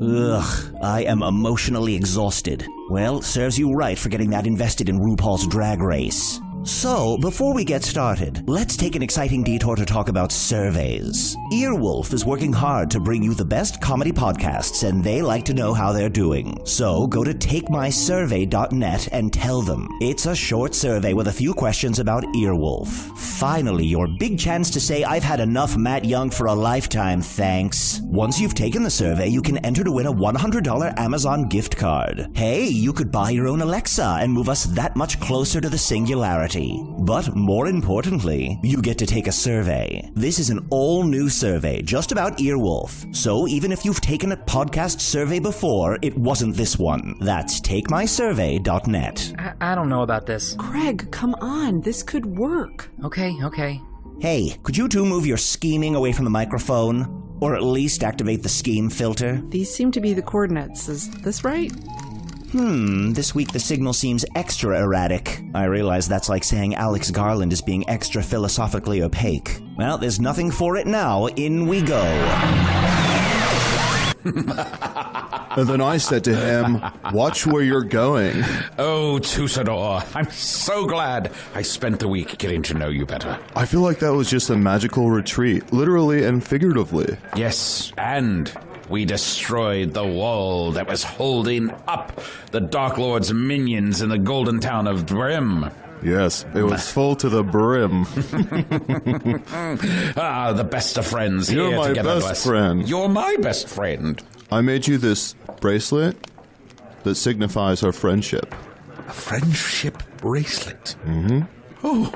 Ugh, I am emotionally exhausted. Well, serves you right for getting that invested in RuPaul's Drag Race. So, before we get started, let's take an exciting detour to talk about surveys. Earwolf is working hard to bring you the best comedy podcasts, and they like to know how they're doing. So, go to takemysurvey.net and tell them. It's a short survey with a few questions about Earwolf. Finally, your big chance to say, "I've had enough Matt Young for a lifetime, thanks." Once you've taken the survey, you can enter to win a $100 Amazon gift card. Hey, you could buy your own Alexa and move us that much closer to the singularity. But more importantly, you get to take a survey. This is an all-new survey just about Earwolf. So even if you've taken a podcast survey before, it wasn't this one. That's takemysurvey.net. I don't know about this. Craig, come on. This could work. Okay. Hey, could you two move your scheming away from the microphone? Or at least activate the scheme filter? These seem to be the coordinates. Is this right? This week the signal seems extra erratic. I realize that's like saying Alex Garland is being extra philosophically opaque. Well, there's nothing for it now. In we go. And then I said to him, "Watch where you're going." Oh, Tusador, I'm so glad I spent the week getting to know you better. I feel like that was just a magical retreat, literally and figuratively. Yes, and we destroyed the wall that was holding up the Dark Lord's minions in the golden town of Brim. Yes, it was full to the brim. The best of friends You're here my together. best friend. You're my best friend. I made you this bracelet that signifies our friendship. A friendship bracelet? Mm-hmm. Oh,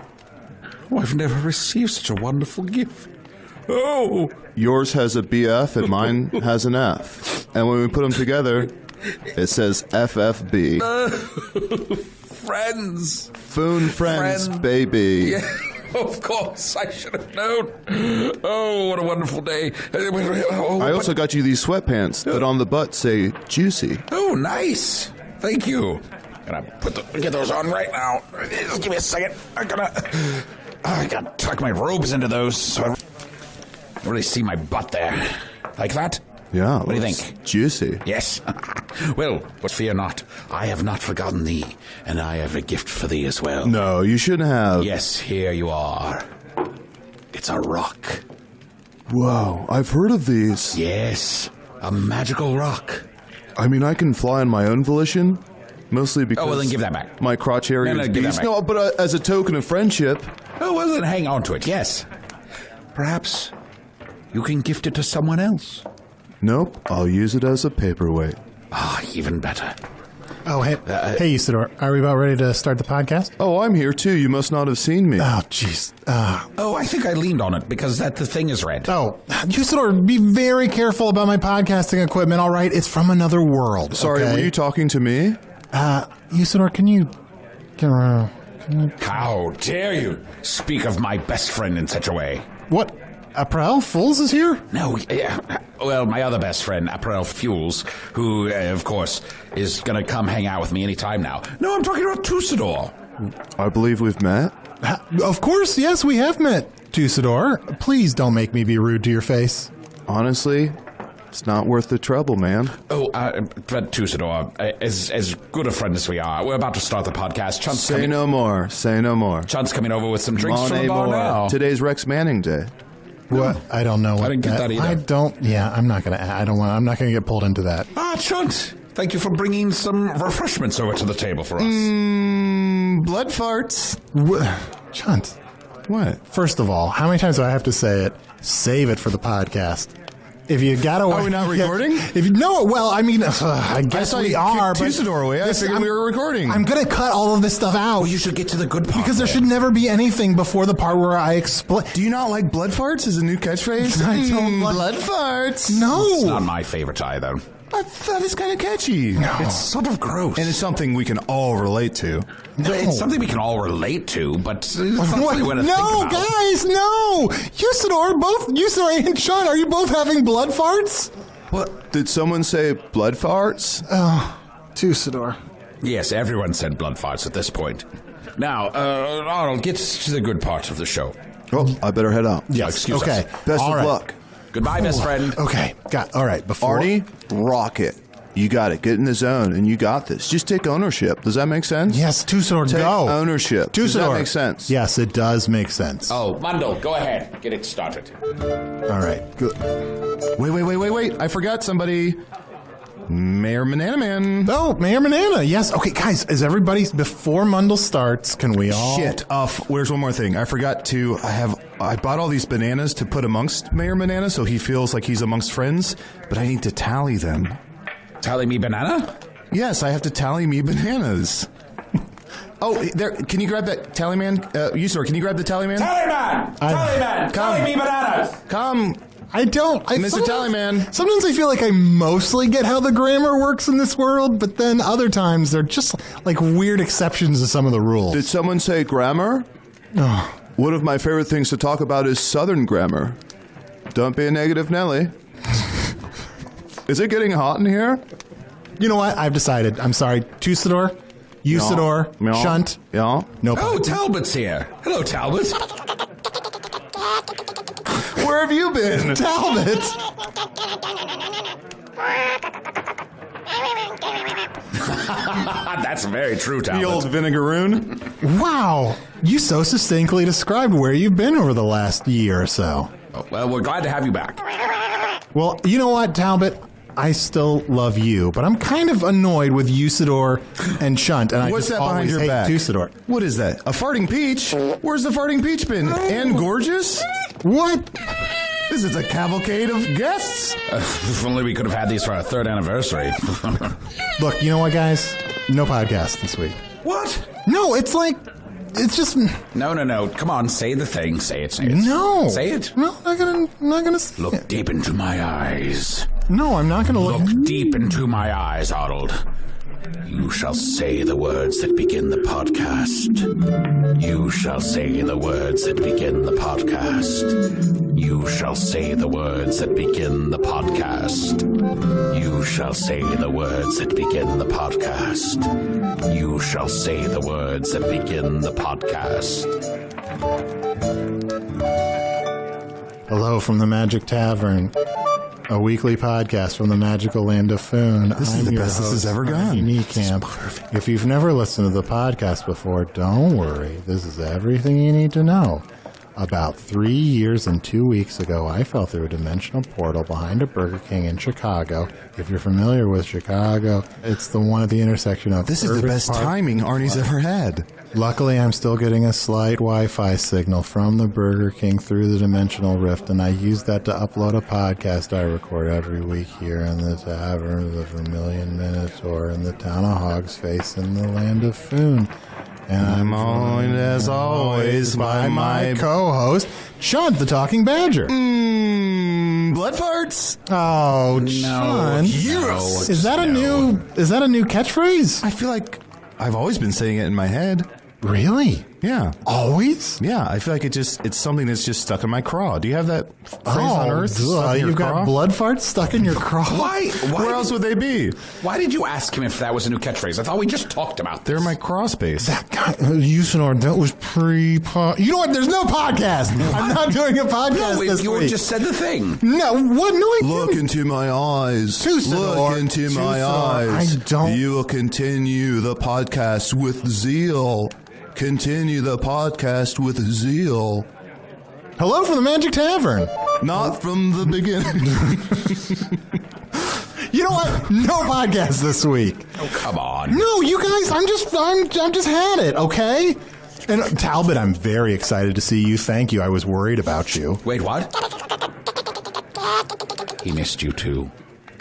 I've never received such a wonderful gift. Oh! Yours has a BF and mine has an F. And when we put them together, it says FFB. Friends. Foon friends, baby. Yeah, of course. I should have known. Oh, what a wonderful day. I also got you these sweatpants that on the butt say juicy. Oh, nice. Thank you. I'm gonna get those on right now. Just give me a second. I gotta tuck my robes into those so I don't really see my butt there. Like that? Yeah. What do you think? Juicy. Yes. Well, but fear not. I have not forgotten thee, and I have a gift for thee as well. No, you shouldn't have. Yes, here you are. It's a rock. Whoa, I've heard of these. Yes, a magical rock. I mean, I can fly on my own volition, mostly because... Oh, well, then give that back. My crotch area is give that beast. back. No, but as a token of friendship... Oh, well, then hang on to it, yes. Perhaps you can gift it to someone else. Nope, I'll use it as a paperweight. Ah, even better. Oh, hey, Isidore, are we about ready to start the podcast? Oh, I'm here too. You must not have seen me. Oh, jeez. Oh, I think I leaned on it because the thing is red. Oh, Isidore, be very careful about my podcasting equipment, all right? It's from another world. Sorry, okay? were you talking to me? Isidore, can you... How dare you speak of my best friend in such a way? What? April Fools is here? No, well, my other best friend, April Fuels, who, of course, is going to come hang out with me anytime now. No, I'm talking about Tusador. I believe we've met. Of course, yes, we have met, Tusador. Please don't make me be rude to your face. Honestly, it's not worth the trouble, man. Oh, but Tusador, as good a friend as we are, we're about to start the podcast. Chunt's Say no more. Chunt's coming over with some drinks from the bar now. Today's Rex Manning Day. What? I don't know what I didn't get that either. I'm not gonna get pulled into that. Chunt, thank you for bringing some refreshments over to the table for us. Blood farts. Chunt. What? First of all, how many times do I have to say it? Save it for the podcast. If you gotta... Are we not recording? I guess we are, but... Tusador away. I figured we were recording. I'm gonna cut all of this stuff out. Well, you should get to the good part. Because there should never be anything before the part where I explain... Do you not like blood farts as a new catchphrase? I don't like... Blood farts. No. It's not my favorite either. That is kind of catchy. No. It's sort of gross. And it's something we can all relate to. No. It's something we can all relate to, but it's not something we want to think No, about. guys, no! Usador and Sean, are you both having blood farts? What? Did someone say blood farts? Oh, Usador. Yes, everyone said blood farts at this point. Now, Arnold, get to the good part of the show. Oh, I better head out. Yes, Excuse okay. us. Best All of right. luck. Goodbye, best friend. Okay, all right. Before Arnie, rock it. You got it. Get in the zone, and you got this. Just take ownership. Does that make sense? Yes, Tusador, Take go. ownership. Does that Tusador. make sense? Yes, it does make sense. Oh, Mundle, go ahead. Get it started. All right. Good. Wait. I forgot somebody. Mayor Banana Man. Oh, Mayor Banana. Yes. Okay, guys, is everybody, before Mundle starts, can we all... Shit. Where's one more thing? I forgot to... I bought all these bananas to put amongst Mayor Banana so he feels like he's amongst friends, but I need to tally them. Tally me banana? Yes, I have to tally me bananas. Oh, there. Can you grab that tally man? Usador, can you grab the tally man? Tally man! Tally me bananas! Come. I don't. Mr. Tallyman. Sometimes I feel like I mostly get how the grammar works in this world, but then other times they're just like weird exceptions to some of the rules. Did someone say grammar? Oh. One of my favorite things to talk about is Southern grammar. Don't be a negative Nelly. Is it getting hot in here? You know what? I've decided. I'm sorry. Tusador, Usador, Yeah. Shunt. Yeah. No. Oh, Talbot's here. Hello, Talbot. Where have you been? Talbot. That's very true, Talbot. The old vinegaroon. Wow. You so succinctly described where you've been over the last year or so. Oh, well, we're glad to have you back. Well, you know what, Talbot? I still love you, but I'm kind of annoyed with Usador and Shunt, and What's I just that behind always your hate back? Tusador. What is that? A farting peach? Where's the farting peach been? And gorgeous? What? This is a cavalcade of guests. If only we could have had these for our 3rd anniversary. Look, you know what, guys? No podcast this week. What? No, it's like, it's just No. Come on, say the thing. Say it. no. Say it. No, I'm not gonna say Look it. deep into my eyes. No, I'm not gonna look. Look deep into my eyes, Arnold. You shall say the words that begin the podcast. You shall say the words that begin the podcast. You shall say the words that begin the podcast. You shall say the words that begin the podcast. You shall say the words that begin the podcast. Hello from the Magic Tavern, a weekly podcast from the magical land of Foon. This is the best this has ever gone. Camp. If you've never listened to the podcast before, don't worry. This is everything you need to know. About 3 years and 2 weeks ago, I fell through a dimensional portal behind a Burger King in Chicago. If you're familiar with Chicago, it's the one at the intersection of This is the Irving best Park. timing Arnie's ever had. Luckily, I'm still getting a slight Wi-Fi signal from the Burger King through the dimensional rift, and I use that to upload a podcast I record every week here in the Tavern of the Vermilion Minotaur in the town of Hog's Face in the land of Foon. And I'm joined, as always, by my co-host, Shunt the Talking Badger. Blood farts. Oh, Shunt. Yes. Is that a new catchphrase? I feel like I've always been saying it in my head. Really? Yeah. Always? Yeah, I feel like it's something that's just stuck in my craw. Do you have that phrase on Earth? stuck in your You've craw? got blood farts stuck in your craw? Why Where else would they be? Why did you ask him if that was a new catchphrase? I thought we just talked about this. They're in my craw space. That guy, Usador, that was pre-pod. You know what? There's no podcast. I'm not doing a podcast No, this you week. just said the thing. No, what? No, I Look didn't. into my eyes. Tusador. Look into my Tusador, eyes. I don't- You will continue the podcast with zeal. Continue the podcast with zeal. Hello from the Magic Tavern. Not from the beginning. You know what? No podcast this week. Oh, come on. No, you guys, I'm just had it, okay? And Talbot, I'm very excited to see you. Thank you. I was worried about you. Wait, what? He missed you too.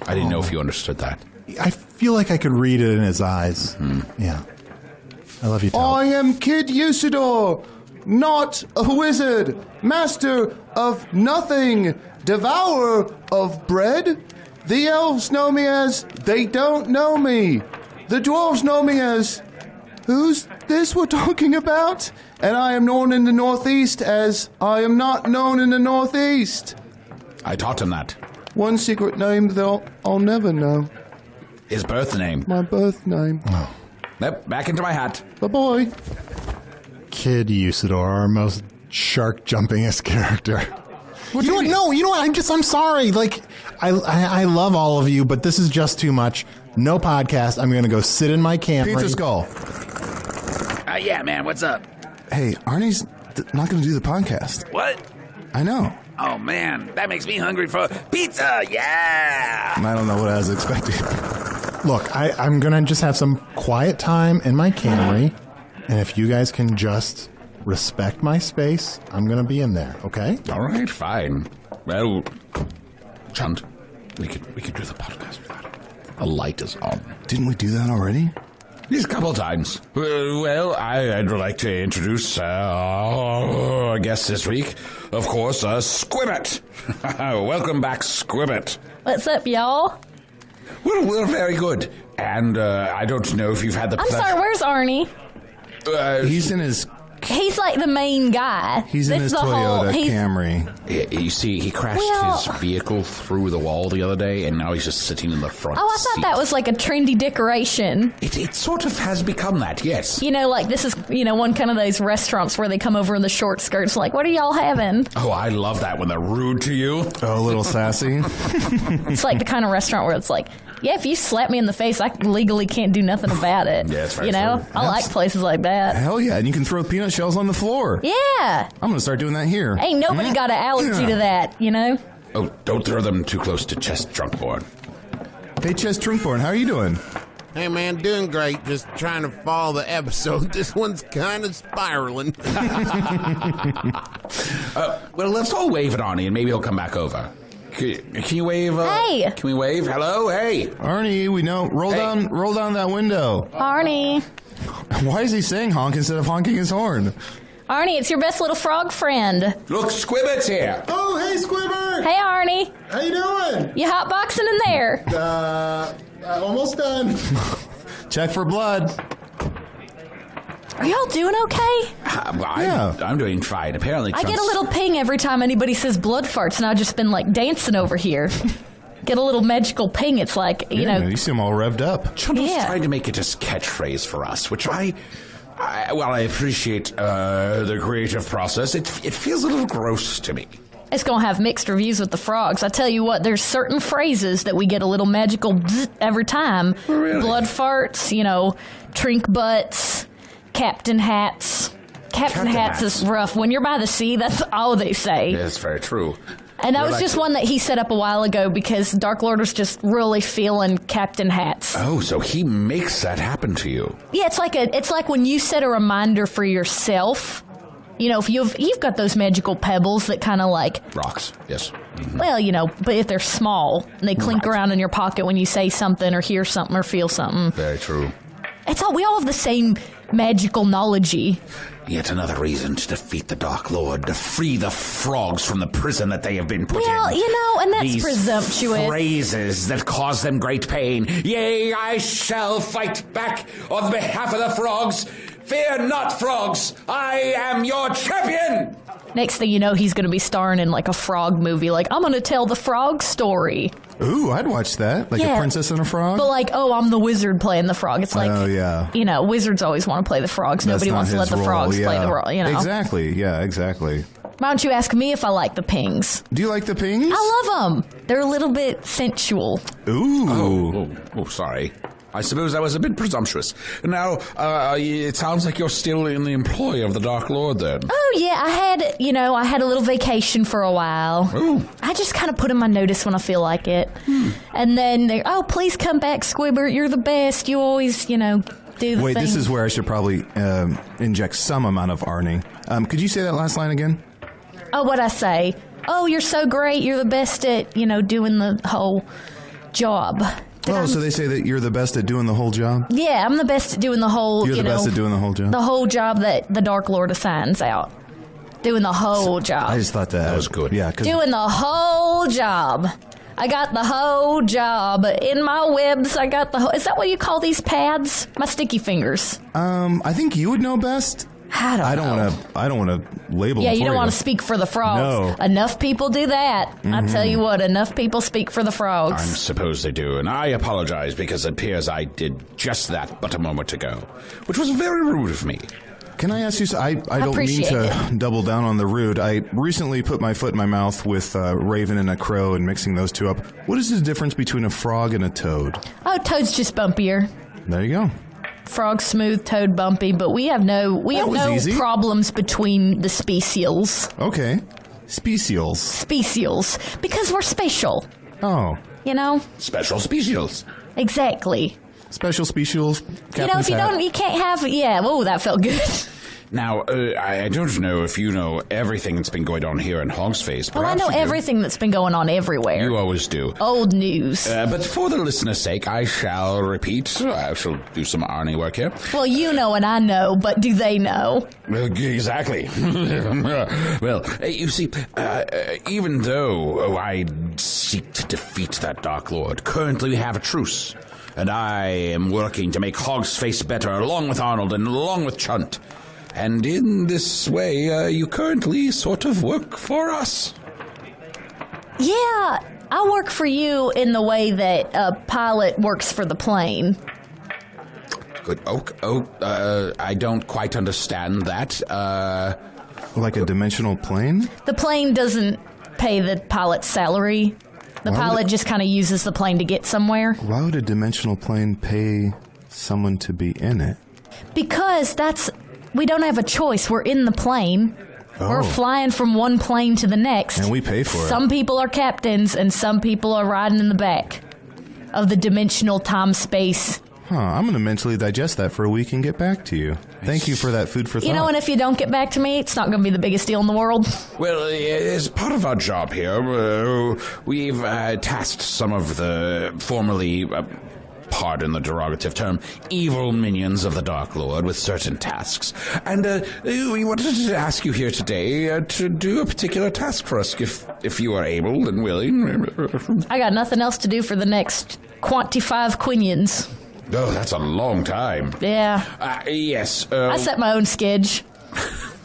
I didn't know if you understood that. I feel like I could read it in his eyes. Yeah. I love you, Talbot. I am Kid Usador, not a wizard, master of nothing, devourer of bread. The elves know me as they don't know me. The dwarves know me as who's this we're talking about? And I am known in the Northeast as I am not known in the Northeast. I taught him that. One secret name that I'll never know. His birth name. My birth name. Yep, back into my hat. Bye-bye. Kid Usador, our most shark jumpingest character. You know what? No, you know what? I'm sorry. Like, I love all of you, but this is just too much. No podcast. I'm going to go sit in my Camry. Pizza Skull. Yeah, man, what's up? Hey, Arnie's not going to do the podcast. What? I know. Oh, man, that makes me hungry for pizza, yeah! I don't know what I was expecting. Look, I'm going to just have some quiet time in my Camry, and if you guys can just respect my space, I'm going to be in there, okay? All right, fine. Well, Chunt, we could do the podcast without it. The light is on. Didn't we do that already? Just a couple of times. Well, I'd like to introduce our guest this week. Of course, Squibbert. Welcome back, Squibbert. What's up, y'all? We're very good. And I don't know if you've had the I'm pleasure... sorry, where's Arnie? He's in his... He's like the main guy. He's in his Toyota Camry. You see, he crashed his vehicle through the wall the other day, and now he's just sitting in the front Oh, I thought seat. that was like a trendy decoration. It sort of has become that, yes. You know, like this is, one kind of those restaurants where they come over in the short skirts, like, what are y'all having? Oh, I love that when they're rude to you. Oh, a little sassy. It's like the kind of restaurant where it's like, yeah, if you slap me in the face, I legally can't do nothing about it. Yeah, it's very true. I like places like that. Hell yeah, and you can throw peanut shells on the floor. Yeah. I'm going to start doing that here. Ain't nobody got an allergy to that, Oh, don't throw them too close to chest trunkboard. Hey, Chess Trunkborn, how are you doing? Hey, man, doing great. Just trying to follow the episode. This one's kind of spiraling. Well, let's all wave at Arnie, and maybe he'll come back over. Can you wave? Hey. Can we wave? Hello? Hey. Arnie, we know. Roll down that window. Arnie. Why is he saying honk instead of honking his horn? Arnie, it's your best little frog friend. Look, Squibbert's here. Oh, hey, Squibbert! Hey, Arnie. How you doing? You hotboxing in there? Almost done. Check for blood. Are y'all doing okay? I'm doing fine. Apparently, I get a little ping every time anybody says blood farts, and I've just been like dancing over here. Get a little magical ping. It's like, You seem all revved up. Chunt was Yeah. trying to make it a catchphrase for us, which I appreciate the creative process. It feels a little gross to me. It's going to have mixed reviews with the frogs. I tell you what, there's certain phrases that we get a little magical bzz every time. Really? Blood farts, trink butts, Captain Hats. Captain Hats is rough. When you're by the sea, that's all they say. Yeah, that's very true. And that was just one that he set up a while ago because Dark Lord was just really feeling Captain Hats. Oh, so he makes that happen to you. Yeah, it's like when you set a reminder for yourself. If you've got those magical pebbles that kind of like Rocks, yes. Mm-hmm. Well, but if they're small, they clink around in your pocket when you say something or hear something or feel something. Very true. We all have the same magical knowledge-y. Yet another reason to defeat the Dark Lord, to free the frogs from the prison that they have been put in. Well, and that's These presumptuous. phrases that cause them great pain. Yea, I shall fight back on behalf of the frogs. Fear not, frogs. I am your champion. Next thing you know, he's going to be starring in like a frog movie. Like, I'm going to tell the frog story. Ooh, I'd watch that. Like Yeah. a princess and a frog? But like, I'm the wizard playing the frog. It's like, Oh, yeah. Wizards always want to play the frogs. That's Nobody not wants to let his the role, frogs play yeah. the role, Exactly, yeah, exactly. Why don't you ask me if I like the pings? Do you like the pings? I love them. They're a little bit sensual. Ooh. Oh, sorry. I suppose that was a bit presumptuous. Now, it sounds like you're still in the employ of the Dark Lord, then. Oh, yeah, I had a little vacation for a while. Ooh. I just kind of put in my notice when I feel like it. And then please come back, Squibbert. You're the best. You always, do the Wait, thing. this is where I should probably inject some amount of Arnie. Could you say that last line again? Oh, what'd I say? Oh, you're so great. You're the best at, doing the whole job. So they say that you're the best at doing the whole job? Yeah, I'm the best at doing the whole, You're the best at doing the whole job? the whole job that the Dark Lord assigns out. Doing the whole job. I just thought that was good. Yeah, because Doing the whole job. I got the whole job. In my webs, I got the whole... Is that what you call these pads? My sticky fingers. I think you would know best. I don't want to label. Yeah, them you for don't want to speak for the frogs. No. Enough people do that. I tell you what, enough people speak for the I frogs. suppose they do, and I apologize because it appears I did just that but a moment ago, which was very rude of me. Can I ask you, I don't mean appreciate to double down on the rude. I recently put my foot in my mouth with a raven and a crow and mixing those two up. What is the difference between a frog and a toad? Oh, toad's just bumpier. There you go. Frog smooth, toad bumpy, but we have no easy. problems between the specials. Okay. Specials. Specials. Because we're spatial. Oh. You know? Special specials. Exactly. Special specials. If you don't, you can't have. Yeah. Whoa, that felt good. Now, I don't know if you know everything that's been going on here in Hog's Face. Well, I know everything that's been going on everywhere. You always do. Old news. But for the listener's sake, I shall repeat. I shall do some Arnie work here. Well, you know and I know, but do they know? Exactly. Well, you see, even though I seek to defeat that Dark Lord, currently we have a truce. And I am working to make Hog's Face better, along with Arnold and along with Chunt. And in this way, you currently sort of work for us. Yeah, I work for you in the way that a pilot works for the plane. Good. I don't quite understand that. Like a dimensional plane? The plane doesn't pay the pilot's salary. The pilot just kind of uses the plane to get somewhere. Why would a dimensional plane pay someone to be in it? Because we don't have a choice. We're in the plane. Oh. We're flying from one plane to the next. And we pay for it. Some people are captains and some people are riding in the back of the dimensional time-space. I'm going to mentally digest that for a week and get back to you. Thank you for that food for thought. You know, and if you don't get back to me, it's not going to be the biggest deal in the world. Well, as part of our job here, we've tasked some of the formerly, pardon the derogative term, evil minions of the Dark Lord with certain tasks. And we wanted to ask you here today to do a particular task for us, if you are able and willing. I got nothing else to do for the next 25 quinions. Oh, that's a long time. Yeah. Yes. I set my own skidge.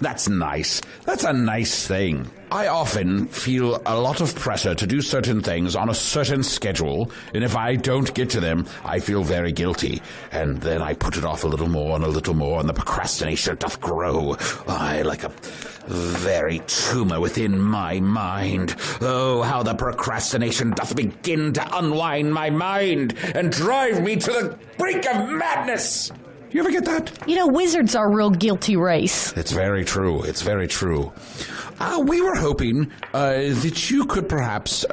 That's nice. That's a nice thing. I often feel a lot of pressure to do certain things on a certain schedule, and if I don't get to them, I feel very guilty. And then I put it off a little more, and the procrastination doth grow. I like a very tumor within my mind. Oh, how the procrastination doth begin to unwind my mind and drive me to the brink of madness. You ever get that? You know, wizards are a real guilty race. It's very true. It's very true. We were hoping that you could perhaps,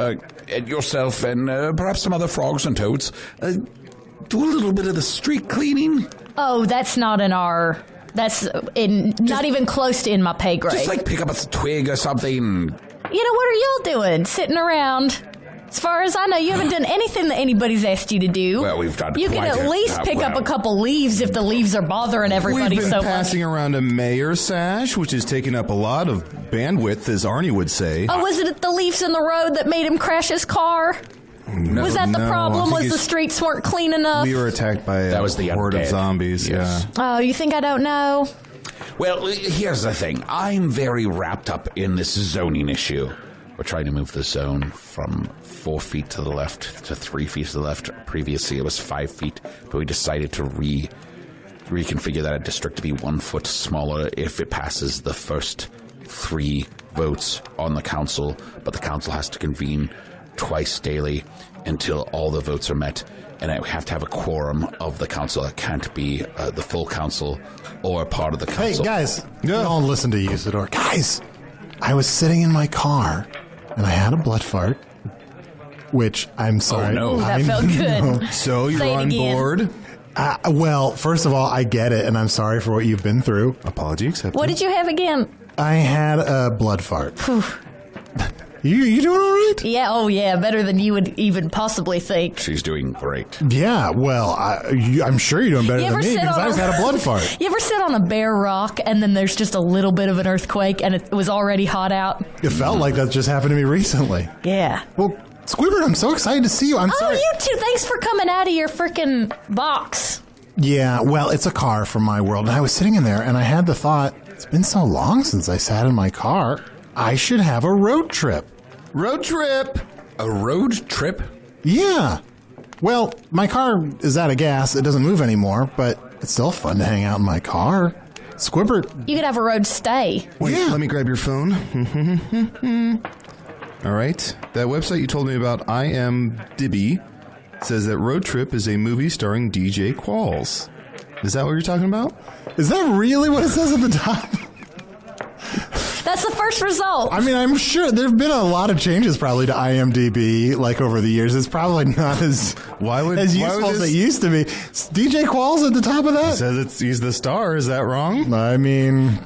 yourself and perhaps some other frogs and toads, do a little bit of the street cleaning. Oh, that's not in our... That's not even close to in my pay grade. Just like pick up a twig or something. You know, what are y'all doing? Sitting around... As far as I know, you haven't done anything that anybody's asked you to do. Well, we've done. You can at least pick up a couple leaves if the leaves are bothering everybody We've been so much. passing around a mayor sash, which is taking up a lot of bandwidth, as Arnie would say. Oh, was it the leaves in the road that made him crash his car? No, was that the problem? I Was think the streets weren't clean enough? We were attacked by a horde of zombies. Yes. Yeah. Oh, you think I don't know? Well, here's the thing. I'm very wrapped up in this zoning issue. We're trying to move the zone from 4 feet to the left to 3 feet to the left. Previously, it was 5 feet, but we decided to reconfigure that district to be 1 foot smaller if it passes the first 3 votes on the council. But the council has to convene twice daily until all the votes are met, and I have to have a quorum of the council. It can't be the full council or part of the council. Hey, guys, don't listen to Usador. Guys, I was sitting in my car, and I had a blood fart, which I'm sorry. Oh, no. Ooh, that felt good. So you're Say it on again. board. Well, first of all, I get it, and I'm sorry for what you've been through. Apology accepted. What did you have again? I had a blood fart. You doing all right? Yeah, oh yeah, better than you would even possibly think. She's doing great. Yeah, well, I'm sure you're doing better than me because I just had a blood fart. You ever sit on a bare rock and then there's just a little bit of an earthquake and it was already hot out? It felt like that just happened to me recently. Yeah. Well, Squibbert, I'm so excited to see you. I'm sorry. You too. Thanks for coming out of your freaking box. Yeah, well, it's a car from my world. And I was sitting in there and I had the thought, it's been so long since I sat in my car. I should have a road trip. Road trip. A road trip? Yeah. Well, my car is out of gas. It doesn't move anymore, but it's still fun to hang out in my car. Squibbert. You could have a road stay. Wait, Yeah. let me grab your phone. All right. That website you told me about, IMDb, says that Road Trip is a movie starring DJ Qualls. Is that what you're talking about? Is that really what it says at the top? That's the first result. I mean, I'm sure there have been a lot of changes probably to IMDb like over the years. It's probably not as useful as it used to be. DJ Qualls at the top of that? It says he's the star. Is that wrong? I mean,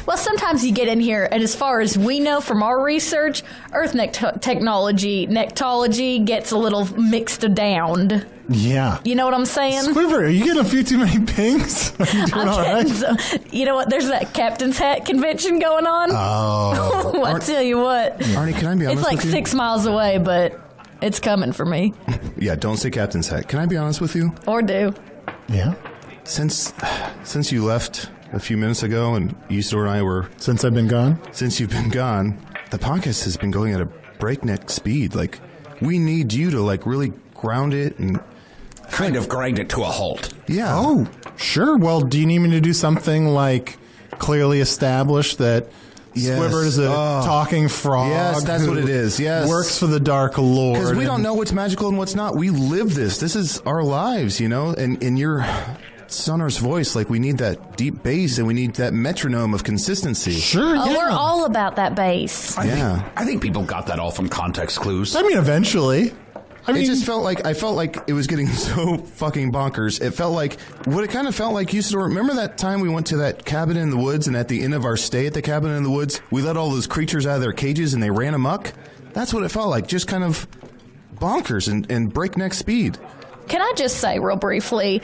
Well, sometimes you get in here, and as far as we know from our research, Earth nectology gets a little mixed down. yeah. You know what I'm saying? Squibbert, are you getting a few too many pings? Are you doing all right? You know what? There's that Captain's Hat convention going on. Oh. I tell you what. Arnie, can I be honest It's like with you? 6 miles away, but it's coming for me. Yeah, don't say Captain's Hat. Can I be honest with you? Or do. Yeah. Since you left a few minutes ago and Usador and I were... Since I've been gone? Since you've been gone, the podcast has been going at a breakneck speed. Like, we need you to, like, really ground it and... Kind of grind it to a halt. Yeah. Oh, sure. Well, do you need me to do something like clearly establish that Yes. Squibbert is a talking frog? Yes, that's who what it is. Yes. Works for the Dark Lord. Because we don't know what's magical and what's not. We live this. This is our lives, you know? And in your sonorous voice, like, we need that deep bass and we need that metronome of consistency. Sure, Oh, yeah. we're all about that bass. Yeah. I think people got that all from context clues. I mean, eventually. I mean, It just felt like, I felt like it was getting so fucking bonkers. It felt like, what it kind of felt like, Usador, remember that time we went to that cabin in the woods, and at the end of our stay at the cabin in the woods, we let all those creatures out of their cages and they ran amok? That's what it felt like, just kind of bonkers and breakneck speed. Can I just say real briefly,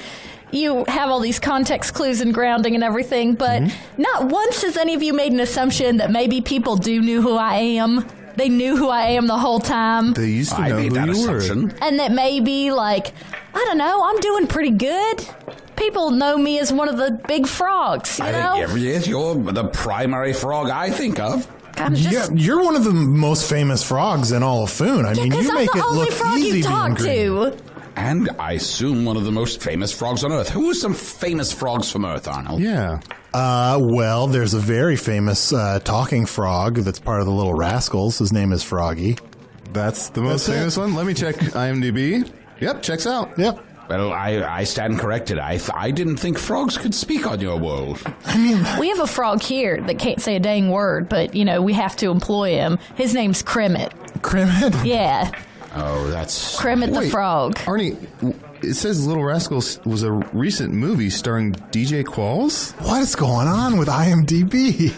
you have all these context clues and grounding and everything, but not once has any of you made an assumption that maybe people do knew who I am. They knew who I am the whole time. They used to I know made who that you assumption. were. And that maybe, like, I don't know, I'm doing pretty good. People know me as one of the big frogs, you I know? think yes, you're the primary frog I think of. I'm just, yeah, you're one of the most famous frogs in all of Foon. I mean, because you I'm make the it only look frog easy you being talk green. to. And I assume one of the most famous frogs on Earth. Who are some famous frogs from Earth, Arnold? Yeah. Well, there's a very famous talking frog that's part of the Little Rascals. His name is Froggy. That's the most That's it. famous one. Let me check IMDb. Yep, checks out. Yep. Well, I stand corrected. I didn't think frogs could speak on your world. I mean, We have a frog here that can't say a dang word, but, you know, we have to employ him. His name's Crimmit. Crimmit. Yeah, Oh, that's... Crimmit the Wait, frog. Arnie, it says Little Rascals was a recent movie starring DJ Qualls? What is going on with IMDb?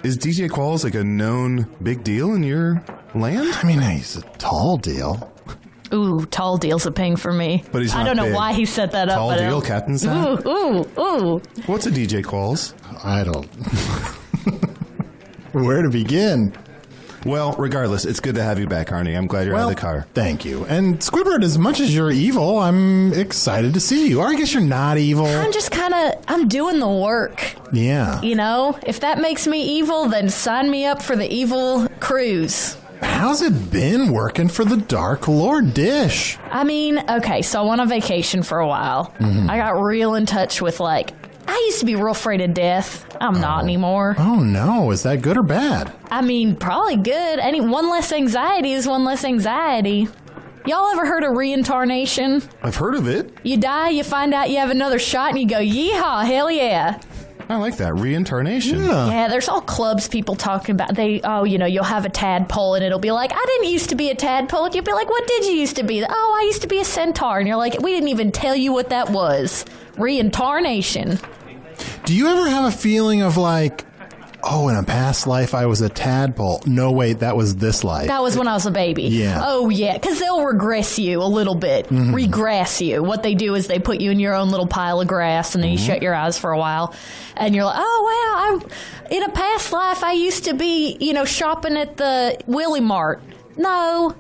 Is DJ Qualls like a known big deal in your land? I mean, he's a tall deal. Ooh, tall deal's a ping for me. But he's I not don't know big. why he set that up. Tall but deal, Captain's Hat? Ooh. What's a DJ Qualls? I don't. Where to begin? Well, regardless, it's good to have you back, Arnie. I'm glad you're out of the car. Thank you. And Squibbert, as much as you're evil, I'm excited to see you. Or I guess you're not evil. I'm just I'm doing the work. Yeah. You know, if that makes me evil, then sign me up for the evil cruise. How's it been working for the Dark Lord Dish? I mean, okay, so I went on vacation for a while. I got real in touch with, like, I used to be real afraid of death. I'm not anymore. Oh no, is that good or bad? I mean, probably good. One less anxiety is one less anxiety. Y'all ever heard of reincarnation? I've heard of it. You die, you find out you have another shot, and you go, yeehaw, hell yeah. I like that. Reincarnation. Yeah, there's all clubs people talking about. You'll have a tadpole, and it'll be like, I didn't used to be a tadpole. And you'll be like, what did you used to be? Oh, I used to be a centaur. And you're like, we didn't even tell you what that was. Reincarnation. Do you ever have a feeling of like, oh, in a past life I was a tadpole? No, wait, that was this life. That was when I was a baby. Yeah. Oh, yeah, because they'll regress you a little bit. Regress you. What they do is they put you in your own little pile of grass, and then you shut your eyes for a while, and you're like, oh, wow, in a past life, I used to be, shopping at the Willie Mart. No,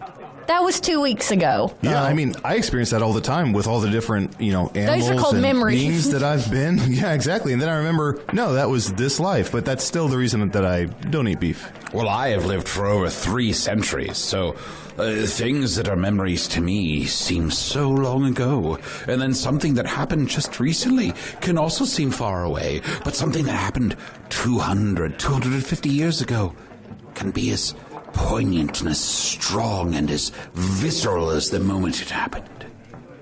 that was 2 weeks ago. Yeah, I mean, I experience that all the time with all the different, animals Those are called and memories. beings that I've been. Yeah, exactly. And then I remember, no, that was this life, but that's still the reason that I don't eat beef. Well, I have lived for over 3 centuries, so things that are memories to me seem so long ago. And then something that happened just recently can also seem far away, but something that happened 250 years ago can be as poignant and as strong and as visceral as the moment it happened.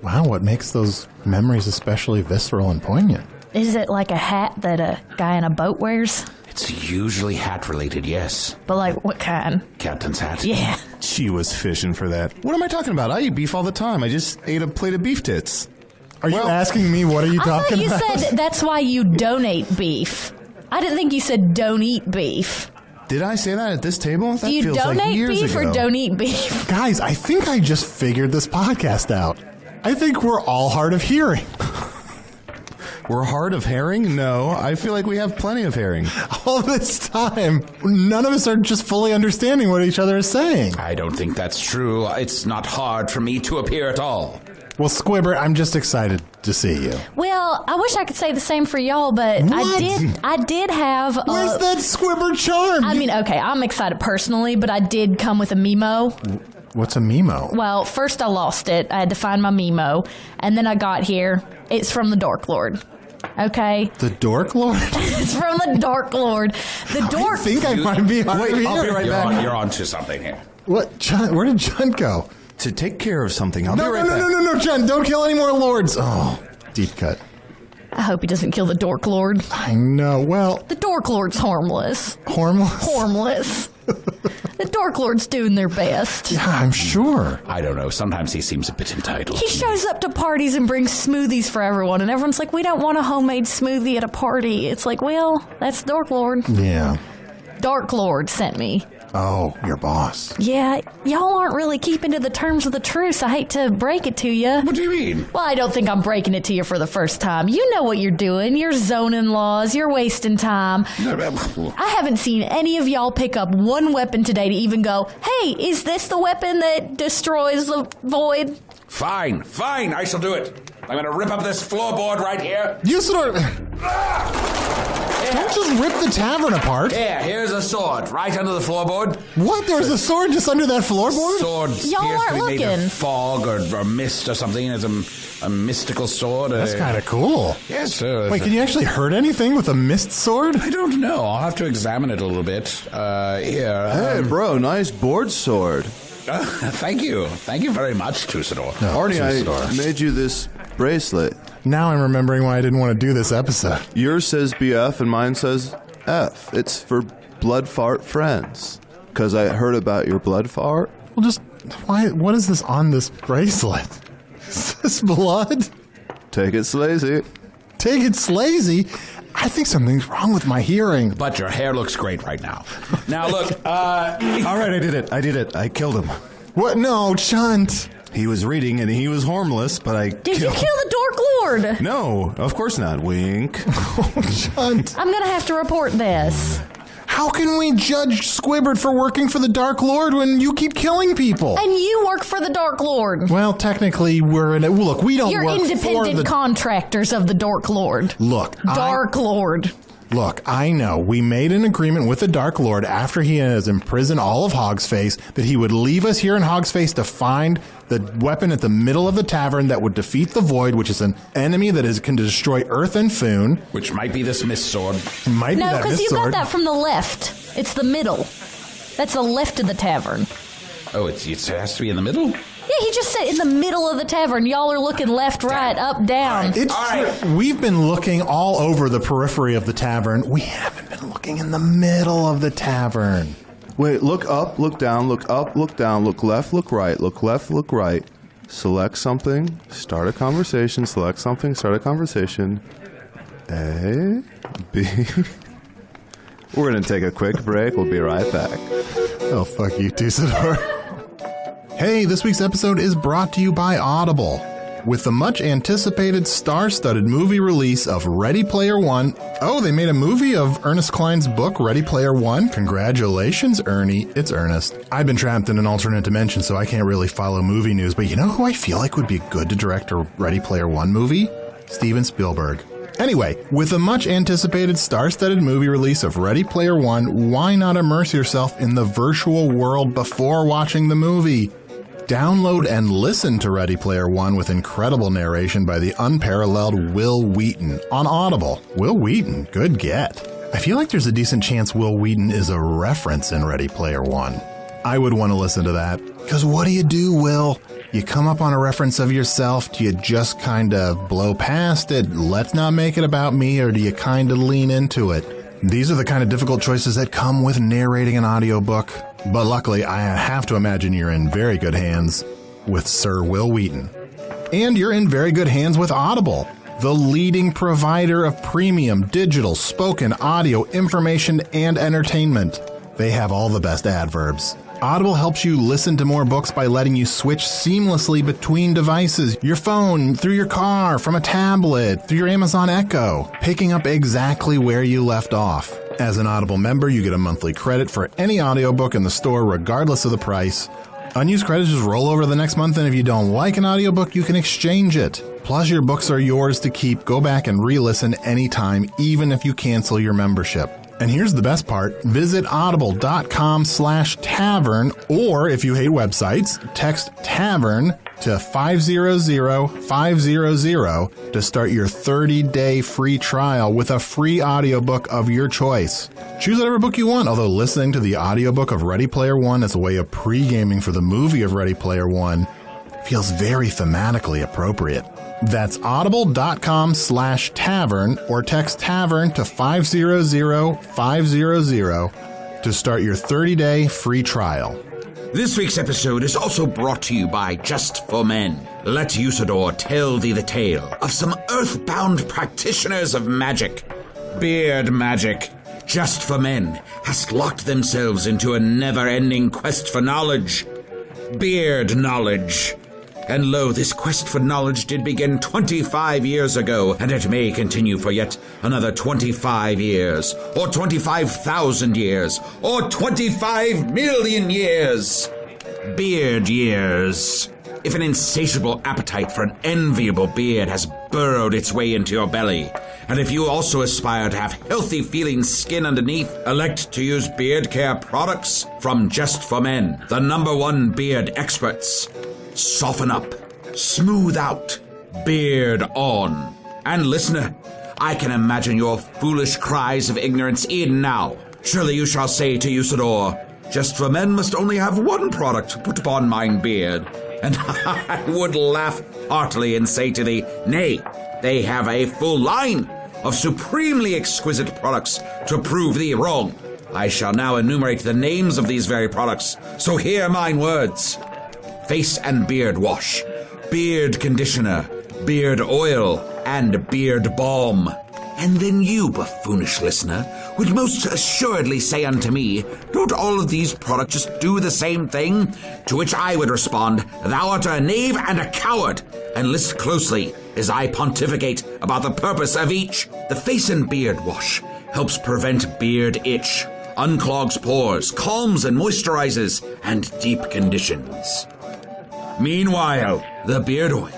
Wow, what makes those memories especially visceral and poignant? Is it like a hat that a guy in a boat wears? It's usually hat-related, yes. But like, what kind? Captain's hat. Yeah. She was fishing for that. What am I talking about? I eat beef all the time. I just ate a plate of beef tits. Are you asking me what are you I talking thought you about? said that's why you donate beef. I didn't think you said don't eat beef. Did I say that at this table? That Do you feels like donate years beef ago. or don't eat beef? Guys, I think I just figured this podcast out. I think we're all hard of hearing. We're hard of herring? No, I feel like we have plenty of herring. All this time, none of us are just fully understanding what each other is saying. I don't think that's true. It's not hard for me to appear at all. Well, Squibbert, I'm just excited to see you. Well, I wish I could say the same for y'all, but What? I did have. Where's that Squibbert charm? I mean, okay, I'm excited personally, but I did come with a Mimo. What's a Mimo? Well, first I lost it. I had to find my Mimo, and then I got here. It's from the Dark Lord. Okay, The Dork Lord? it's from the Dark Lord. The Dork. I think I might be hard of Wait, I'll be hearing. right back. You're on to something here. What? John, where did John go? To take care of something. I'll No, be right back. no, John, don't kill any more lords. Oh, deep cut. I hope he doesn't kill the Dork Lord. I know. Well, The Dork Lord's harmless. harmless. The Dork Lord's doing their best. Yeah, I'm sure. I don't know. Sometimes he seems a bit entitled. He shows up to parties and brings smoothies for everyone, and everyone's like, we don't want a homemade smoothie at a party. It's like, well, that's Dark Lord. Yeah. Dark Lord sent me. Oh, your boss. Yeah, y'all aren't really keeping to the terms of the truce. I hate to break it to you. What do you mean? Well, I don't think I'm breaking it to you for the first time. You know what you're doing. You're zoning laws. You're wasting time. I haven't seen any of y'all pick up one weapon today to even go, hey, is this the weapon that destroys the void? Fine. I shall do it. I'm going to rip up this floorboard right here. Usador! Don't just rip the tavern apart. Here's a sword right under the floorboard. What? There's a sword just under that floorboard? Sword Y'all appears to aren't be made looking. of fog or mist or something. It's a mystical sword. That's kind of cool. Yes. Wait, can you actually hurt anything with a mist sword? I don't know. I'll have to examine it a little bit. Here. Hey, bro, nice board sword. Thank you. Thank you very much, Tusador. Arnie, Tusador. I made you this bracelet. Now I'm remembering why I didn't want to do this episode. Yours says BF and mine says F. It's for blood fart friends. Because I heard about your blood fart. Well, just, why? What is this on this bracelet? Is this blood? Take it, Slazy. Take it, Slazy. I think something's wrong with my hearing. But your hair looks great right now. Now, look, All right, I did it. I killed him. What? No, Chunt. He was reading and he was harmless, but I Did you kill the Dork Lord? No, of course not. Wink. Chunt. I'm going to have to report this. How can we judge Squibbert for working for the Dark Lord when you keep killing people? And you work for the Dark Lord. Well, technically, we're in it. Look, we don't You're work for independent the... contractors of the Dork Lord. Look, Dark Lord. Look, I know we made an agreement with the Dark Lord after he has imprisoned all of Hogsface that he would leave us here in Hogsface to find the weapon at the middle of the tavern that would defeat the Void, which is an enemy that can destroy Earth and Foon. which might be this mist sword. Might be No, that because you mist got sword. that from the left. It's the middle. That's the left of the tavern. Oh, it has to be in the middle? Yeah, he just said in the middle of the tavern. Y'all are looking left, right, up, down. It's true. We've been looking all over the periphery of the tavern. We haven't been looking in the middle of the tavern. Wait, look up, look down, look up, look down, look left, look right, look left, look right. Select something, start a conversation, select something, start a conversation. A, B. We're going to take a quick break. We'll be right back. Oh, fuck you, Tusador. Hey, this week's episode is brought to you by Audible. with the much-anticipated star-studded movie release of Ready Player One. Oh, they made a movie of Ernest Cline's book, Ready Player One? Congratulations, Ernie. It's Ernest. I've been trapped in an alternate dimension, so I can't really follow movie news, but you know who I feel like would be good to direct a Ready Player One movie? Steven Spielberg. Anyway, with the much-anticipated star-studded movie release of Ready Player One, why not immerse yourself in the virtual world before watching the movie? Download and listen to Ready Player One with incredible narration by the unparalleled Will Wheaton on Audible. Will Wheaton, good get. I feel like there's a decent chance Will Wheaton is a reference in Ready Player One. I would want to listen to that. Because what do, Will? You come up on a reference of yourself, do you just kind of blow past it, let's not make it about me, or do you kind of lean into it? These are the kind of difficult choices that come with narrating an audiobook. But luckily, I have to imagine you're in very good hands with Sir Will Wheaton. And you're in very good hands with Audible, the leading provider of premium digital spoken audio information and entertainment. They have all the best adverbs. Audible helps you listen to more books by letting you switch seamlessly between devices, your phone, through your car, from a tablet, through your Amazon Echo, picking up exactly where you left off. As an Audible member, you get a monthly credit for any audiobook in the store regardless of the price. Unused credits just roll over the next month, and if you don't like an audiobook, you can exchange it. Plus, your books are yours to keep. Go back and re-listen anytime, even if you cancel your membership. And here's the best part. Visit audible.com/tavern, or if you hate websites, text Tavern to 500-500 to start your 30-day free trial with a free audiobook of your choice. Choose whatever book you want, although listening to the audiobook of Ready Player One as a way of pre-gaming for the movie of Ready Player One feels very thematically appropriate. That's audible.com/tavern or text Tavern to 500-500 to start your 30-day free trial. This week's episode is also brought to you by Just for Men. Let Usador tell thee the tale of some earthbound practitioners of magic. Beard magic. Just for Men has locked themselves into a never-ending quest for knowledge. Beard knowledge. And lo, this quest for knowledge did begin 25 years ago, and it may continue for yet another 25 years, or 25,000 years, or 25 million years. Beard years. If an insatiable appetite for an enviable beard has burrowed its way into your belly, and if you also aspire to have healthy-feeling skin underneath, elect to use beard care products from Just for Men, the #1 beard experts. Soften up, smooth out, beard on. And listener, I can imagine your foolish cries of ignorance e'en now. Surely you shall say to Usador, Just for Men must only have one product to put upon mine beard. And I would laugh heartily and say to thee, nay, they have a full line of supremely exquisite products to prove thee wrong. I shall now enumerate the names of these very products, so hear mine words. Face and beard wash, beard conditioner, beard oil, and beard balm. And then you, buffoonish listener, would most assuredly say unto me, don't all of these products just do the same thing? To which I would respond, thou art a knave and a coward, and list closely as I pontificate about the purpose of each. The face and beard wash helps prevent beard itch, unclogs pores, calms and moisturizes, and deep conditions. Meanwhile, the beard oil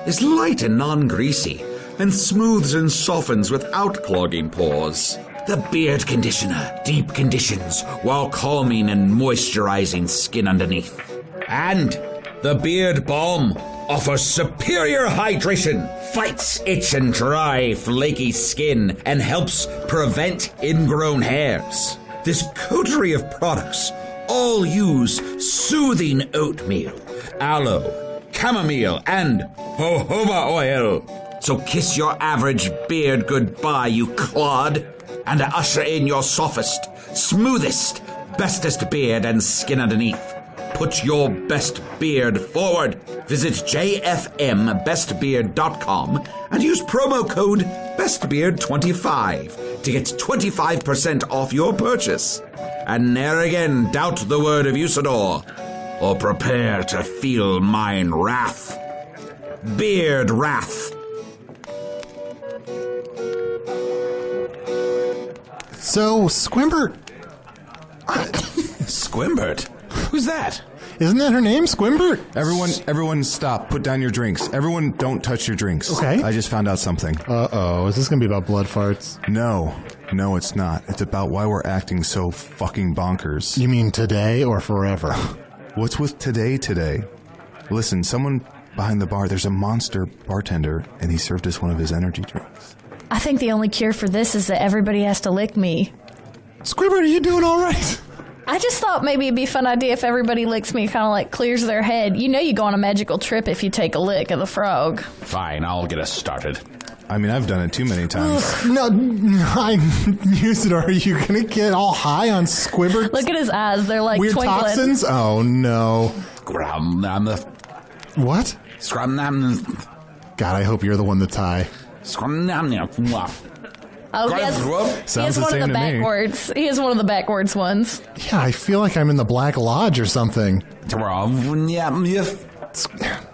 is light and non-greasy and smooths and softens without clogging pores. The beard conditioner deep conditions while calming and moisturizing skin underneath. And the beard balm offers superior hydration, fights itch and dry, flaky skin, and helps prevent ingrown hairs. This coterie of products all use soothing oatmeal, aloe, chamomile, and jojoba oil. So kiss your average beard goodbye, you clod, and usher in your softest, smoothest, bestest beard and skin underneath. Put your best beard forward. Visit jfmbestbeard.com and use promo code BESTBEARD25 to get 25% off your purchase. And ne'er again doubt the word of Usador, or prepare to feel mine wrath. Beard Wrath. So, Squibbert. Squibbert? Who's that? Isn't that her name, Squibbert? Everyone stop. Put down your drinks. Everyone don't touch your drinks. Okay. I just found out something. Uh-oh. Is this going to be about blood farts? No, it's not. It's about why we're acting so fucking bonkers. You mean today or forever? What's with today? Listen, someone behind the bar, there's a monster bartender, and he served us one of his energy drinks. I think the only cure for this is that everybody has to lick me. Squibbert, are you doing all right? I just thought maybe it'd be a fun idea if everybody licks me, kind of like clears their head. You know you go on a magical trip if you take a lick of the frog. Fine, I'll get us started. I mean, I've done it too many times. No, Usador, are you going to get all high on Squibbert? Look at his eyes. They're like Weird twinkling. toxins? Oh, no. What? God, I hope you're the one that's high. Oh, he has Sounds the one same of the to me. backwards. He has one of the backwards ones. Yeah, I feel like I'm in the Black Lodge or something.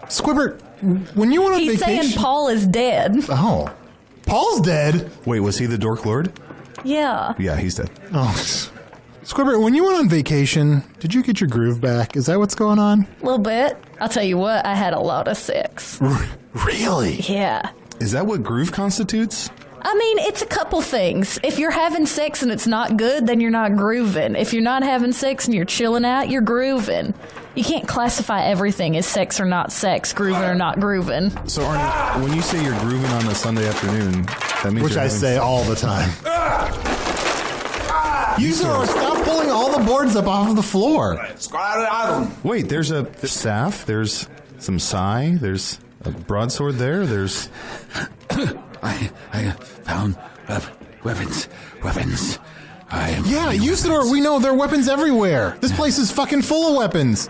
Squibbert, when you went on He's vacation... saying Paul is dead. Oh. Paul's dead? Wait, was he the Dork Lord? Yeah. Yeah, he's dead. Oh. Squibbert, when you went on vacation, did you get your groove back? Is that what's going on? A little bit. I'll tell you what, I had a lot of sex. Really? Yeah. Is that what groove constitutes? I mean, it's a couple things. If you're having sex and it's not good, then you're not grooving. If you're not having sex and you're chilling out, you're grooving. You can't classify everything as sex or not sex, grooving or not grooving. So, Arnie, when you say you're grooving on a Sunday afternoon, that means Which you're I having say all the time. Usador, stop pulling all the boards up off of the floor. Wait, there's a staff, there's some sai, there's a broadsword there, there's... I found weapons. Yeah, Usador, we know there are weapons everywhere. This place is fucking full of weapons.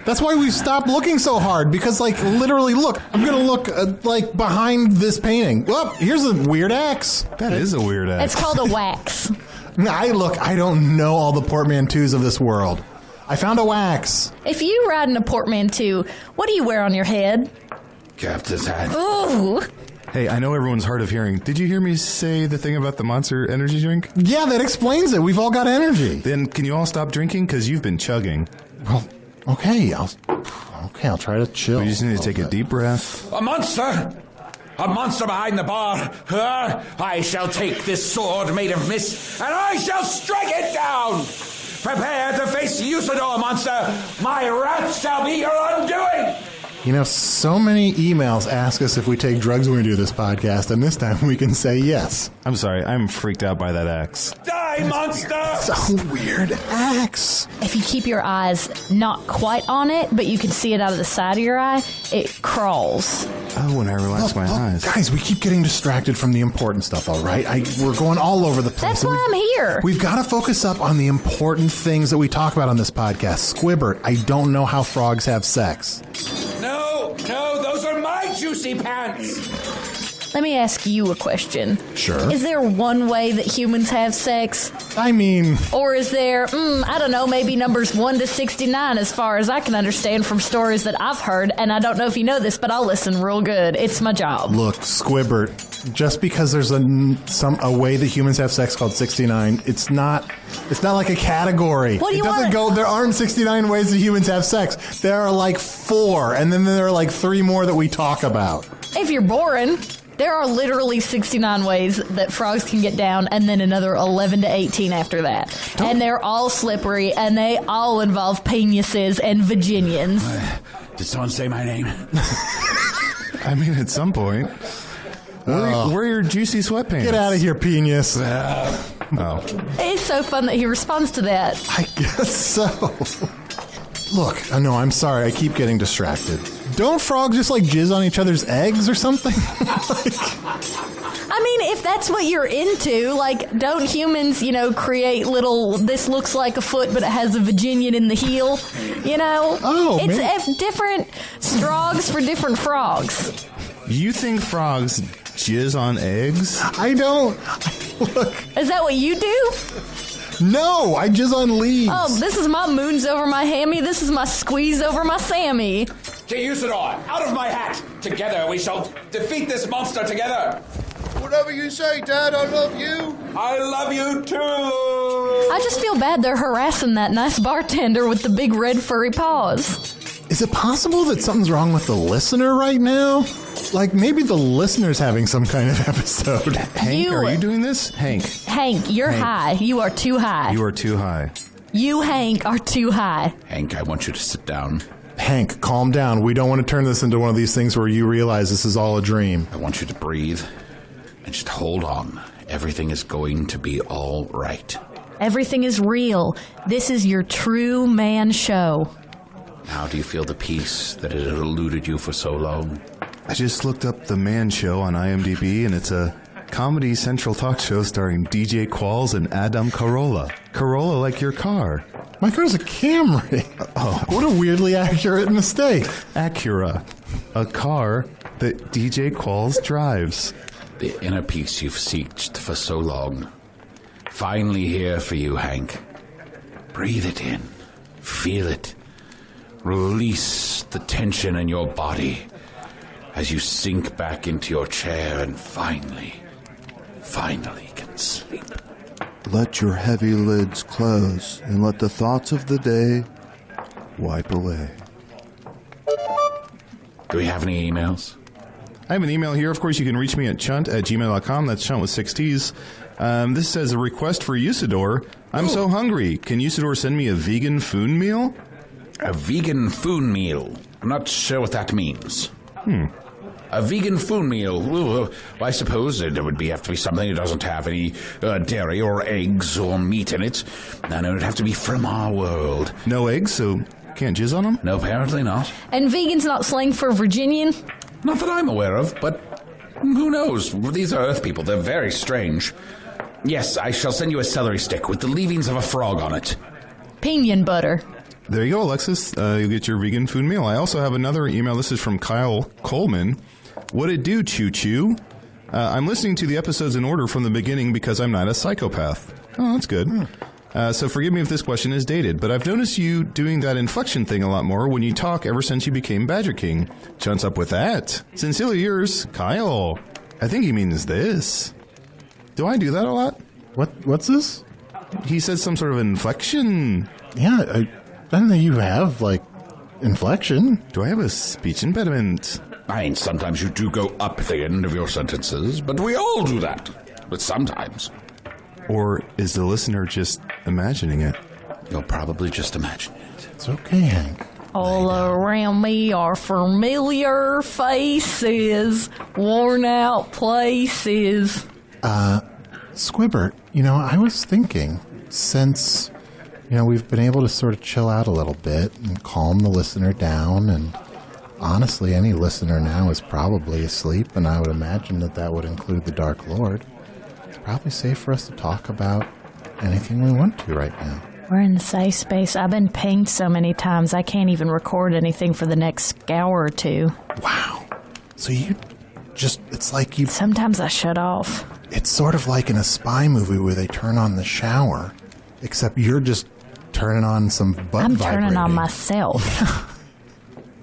That's why we've stopped looking so hard, because, like, literally, look, I'm gonna look, like, behind this painting. Well, here's a weird axe. That is a weird ass. It's called a wax. I don't know all the portmanteaus of this world. I found a wax. If you ride in a portmanteau, what do you wear on your head? Captain's hat. Ooh. Hey, I know everyone's hard of hearing. Did you hear me say the thing about the Monster energy drink? Yeah, that explains it. We've all got energy. Then can you all stop drinking? Because you've been chugging. Well, okay, I'll try to chill. We just need to take a deep breath. A monster! A monster behind the bar! I shall take this sword made of mist, and I shall strike it down! Prepare to face Usador, monster! My wrath shall be your undoing! You know, so many emails ask us if we take drugs when we do this podcast, and this time we can say yes. I'm sorry, I'm freaked out by that axe. Die, monster! So weird axe. If you keep your eyes not quite on it, but you can see it out of the side of your eye, it crawls. Oh, when I relax my eyes. Guys, we keep getting distracted from the important stuff, all right? We're going all over the place. That's why I'm here. We've got to focus up on the important things that we talk about on this podcast. Squibbert, I don't know how frogs have sex. No, those are my juicy pants! Let me ask you a question. Sure. Is there one way that humans have sex? I mean... Or is there, I don't know, maybe numbers 1 to 69 as far as I can understand from stories that I've heard, and I don't know if you know this, but I'll listen real good. It's my job. Look, Squibbert, just because there's a way that humans have sex called 69, it's not like a category. What do you want? There aren't 69 ways that humans have sex. There are like 4, and then there are like 3 more that we talk about. If you're boring, there are literally 69 ways that frogs can get down, and then another 11 to 18 after that. And they're all slippery, and they all involve penises and Virginians. Did someone say my name? I mean, at some point. Where are your juicy sweatpants? Get out of here, penis. Oh. It's so fun that he responds to that. I guess so. Look, no, I'm sorry. I keep getting distracted. Don't frogs just like jizz on each other's eggs or something? I mean, if that's what you're into, like, don't humans, create this looks like a foot, but it has a Virginian in the heel, Oh, it's different strogs for different frogs. You think frogs jizz on eggs? I don't. Look. Is that what you do? No, I jizz on leaves. Oh, this is my moons over my hammy. This is my squeeze over my Sammy. To Usador, out of my hat! Together we shall defeat this monster together! Whatever you say, Dad, I love you. I love you too! I just feel bad they're harassing that nice bartender with the big red furry paws. Is it possible that something's wrong with the listener right now? Like, maybe the listener's having some kind of episode. Hank, are you doing this? Hank, you're high. You are too high. you are too high. You, Hank, are too high. Hank, I want you to sit down. Hank, calm down. We don't want to turn this into one of these things where you realize this is all a dream. I want you to breathe and just hold on. Everything is going to be all right. Everything is real. This is your true man show. How do you feel the peace that had eluded you for so long? I just looked up The Man Show on IMDb, and it's a Comedy Central talk show starring DJ Qualls and Adam Carolla. Carolla like your car. My car's a Camry. Oh, what a weirdly accurate mistake. Acura. A car that DJ Qualls drives. The inner peace you've seeked for so long. Finally here for you, Hank. Breathe it in. Feel it. Release the tension in your body as you sink back into your chair and finally can sleep. Let your heavy lids close and let the thoughts of the day wipe away. Do we have any emails? I have an email here. Of course, you can reach me at chunt@gmail.com. That's chunt with 6 T's. This says a request for Usador. I'm so hungry. Can Usador send me a vegan food meal? A vegan food meal. I'm not sure what that means. A vegan food meal. Well, I suppose it would have to be something that doesn't have any dairy or eggs or meat in it. And it would have to be from our world. No eggs, so can't jizz on them? No, apparently not. And vegan's not slang for Virginian? Not that I'm aware of, but who knows? These are Earth people. They're very strange. Yes, I shall send you a celery stick with the leavings of a frog on it. Pinion butter. There you go, Alexis. You'll get your vegan food meal. I also have another email. This is from Kyle Coleman. What it do, choo-choo? I'm listening to the episodes in order from the beginning because I'm not a psychopath. Oh, that's good. So forgive me if this question is dated, but I've noticed you doing that inflection thing a lot more when you talk ever since you became Badger King. Chunt's up with that. Sincerely yours, Kyle. I think he means this. Do I do that a lot? What's this? He said some sort of inflection. Yeah, I don't think you have, like, inflection. Do I have a speech impediment? I mean, sometimes you do go up at the end of your sentences, but we all do that. But sometimes. Or is the listener just imagining it? You're probably just imagining it. It's okay, Hank. All around me are familiar faces, worn out places. Squibbert, I was thinking, since, we've been able to sort of chill out a little bit and calm the listener down, and honestly, any listener now is probably asleep, and I would imagine that would include the Dark Lord. It's probably safe for us to talk about anything we want to right now. We're in the safe space. I've been pinged so many times I can't even record anything for the next hour or two. Wow. So it's like you... Sometimes I shut off. It's sort of like in a spy movie where they turn on the shower, except you're just turning on some butt I'm vibrating. turning on myself.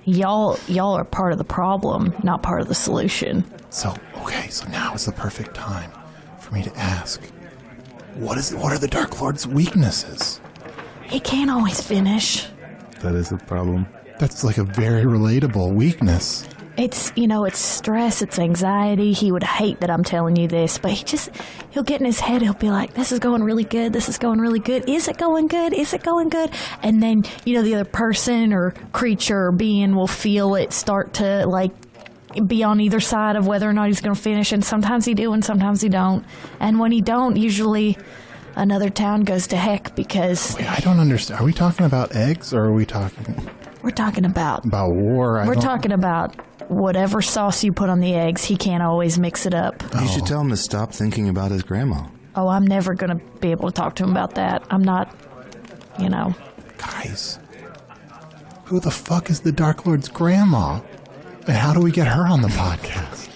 Y'all are part of the problem, not part of the solution. So now is the perfect time for me to ask, what are the Dark Lord's weaknesses? He can't always finish. That is a problem. That's like a very relatable weakness. It's, it's stress, it's anxiety. He would hate that I'm telling you this, but he'll get in his head, he'll be like, this is going really good, this is going really good. Is it going good? Is it going good? And then, the other person or creature or being will feel it start to, be on either side of whether or not he's going to finish. And sometimes he do and sometimes he don't. And when he don't, usually another town goes to heck because... Wait, I don't understand. Are we talking about eggs or are we talking... We're talking about war. We're talking about whatever sauce you put on the eggs. He can't always mix it up. You should tell him to stop thinking about his grandma. Oh, I'm never going to be able to talk to him about that. I'm not, Guys, who the fuck is the Dark Lord's grandma? And how do we get her on the podcast?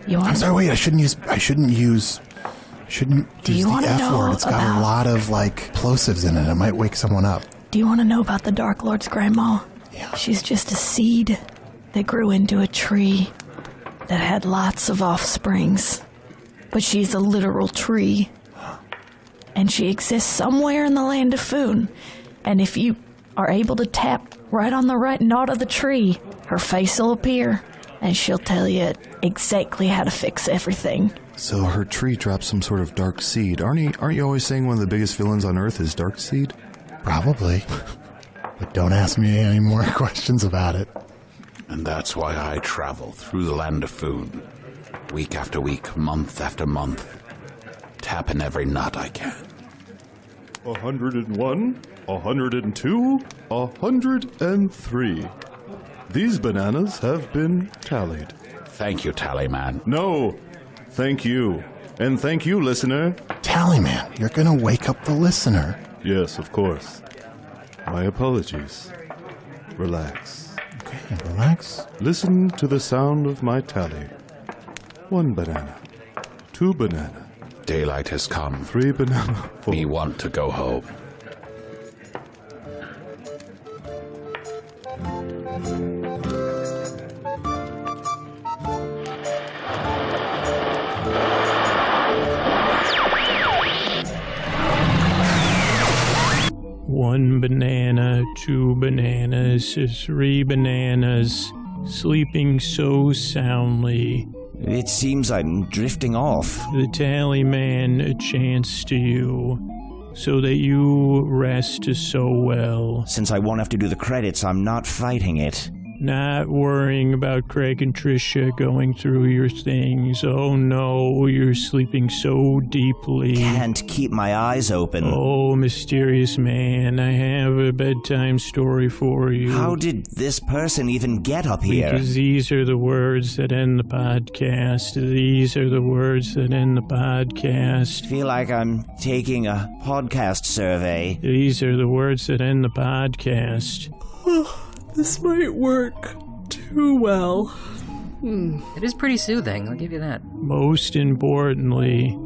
I'm sorry, wait, I shouldn't use the F word. It's got a lot of, plosives in it. It might wake someone up. Do you want to know about the Dark Lord's grandma? She's just a seed that grew into a tree that had lots of offsprings. But she's a literal tree. And she exists somewhere in the land of Foon. And if you are able to tap right on the right knot of the tree, her face will appear, and she'll tell you exactly how to fix everything. So her tree drops some sort of dark seed. Aren't you always saying one of the biggest villains on Earth is dark seed? Probably. But don't ask me any more questions about it. And that's why I travel through the land of Foon, week after week, month after month, tapping every nut I can. 101, 102, 103. These bananas have been tallied. Thank you, Tallyman. No, thank you. And thank you, listener. Tallyman, you're gonna wake up the listener. Yes, of course. My apologies. Relax. Okay, relax. Listen to the sound of my tally. 1 banana. 2 banana. Daylight has come. 3 banana. 4. We want to go home. One banana, 2 bananas, 3 bananas, sleeping so soundly. It seems I'm drifting off. The Tallyman chants to you, so that you rest so well. Since I won't have to do the credits, I'm not fighting it. Not worrying about Craig and Tricia going through your things. Oh no, you're sleeping so deeply. Can't keep my eyes open. Oh, mysterious man, I have a bedtime story for you. How did this person even get up here? Because these are the words that end the podcast. These are the words that end the podcast. I feel like I'm taking a podcast survey. These are the words that end the podcast. This might work too well. It is pretty soothing, I'll give you that. Most importantly,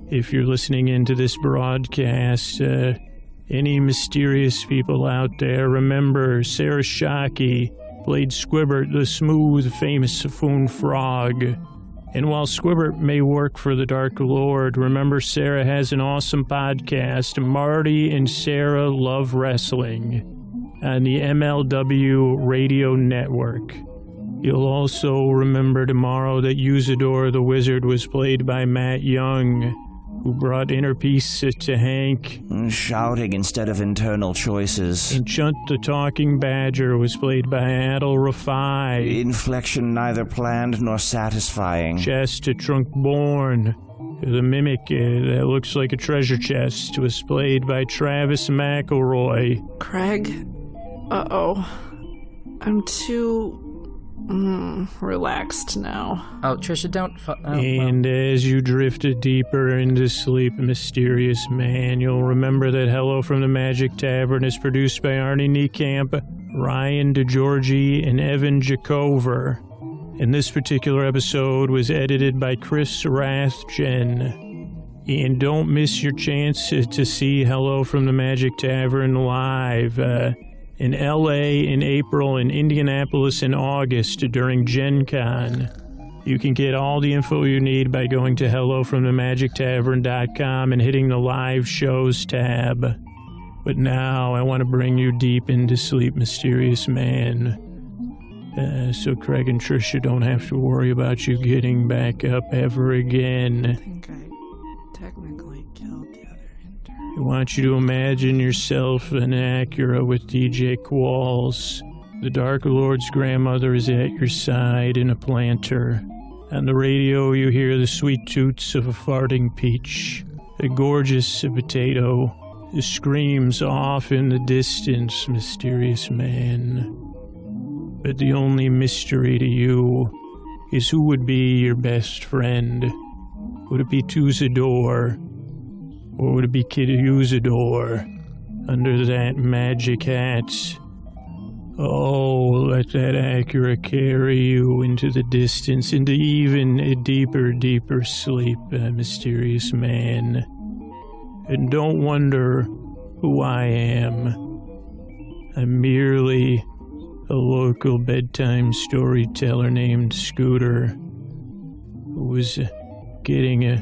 if you're listening into this broadcast, any mysterious people out there, remember Sarah Shockey played Squibbert, the smooth, famous Foon frog. And while Squibbert may work for the Dark Lord, remember Sarah has an awesome podcast, Marty and Sarah Love Wrestling, on the MLW Radio Network. You'll also remember tomorrow that Usador the Wizard was played by Matt Young, who brought inner peace to Hank. Shouting instead of internal choices. And Chunt the Talking Badger was played by Adil Rafai. Inflection neither planned nor satisfying. Chest to Trunk Born, the mimic that looks like a treasure chest, was played by Travis McElroy. Craig? Uh-oh. I'm too relaxed now. Oh, Trisha, don't... And as you drifted deeper into sleep, mysterious man, you'll remember that Hello from the Magic Tavern is produced by Arnie Niekamp, Ryan DeGiorgi, and Evan Jacover. And this particular episode was edited by Chris Rathjen. And don't miss your chance to see Hello from the Magic Tavern live in L.A. in April, in Indianapolis in August during Gen Con. You can get all the info you need by going to hellofromthemagictavern.com and hitting the live shows tab. But now I want to bring you deep into sleep, mysterious man. So Craig and Tricia don't have to worry about you getting back up ever again. I think I technically killed the other intern. I want you to imagine yourself in Acura with DJ Qualls. The Dark Lord's grandmother is at your side in a planter. On the radio, you hear the sweet toots of a farting peach. A gorgeous potato screams off in the distance, mysterious man. But the only mystery to you is who would be your best friend. Would it be Tuzador? Or would it be Kid Usador under that magic hat? Oh, let that Acura carry you into the distance, into even a deeper, deeper sleep, mysterious man. And don't wonder who I am. I'm merely a local bedtime storyteller named Scooter, who was getting a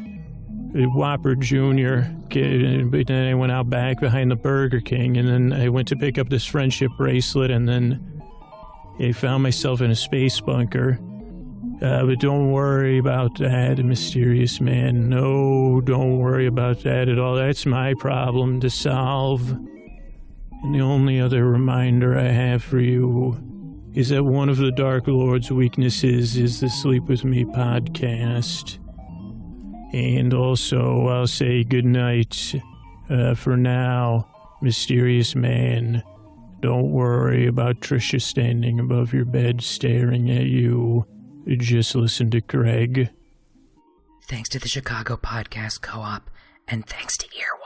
Whopper Jr., but then I went out back behind the Burger King, and then I went to pick up this friendship bracelet, and then I found myself in a space bunker. But don't worry about that, mysterious man. No, don't worry about that at all. That's my problem to solve. And the only other reminder I have for you is that one of the Dark Lord's weaknesses is the Sleep With Me podcast. And also, I'll say goodnight for now, mysterious man. Don't worry about Trisha standing above your bed staring at you. Just listen to Craig. Thanks to the Chicago Podcast Co-op, and thanks to Earwolf.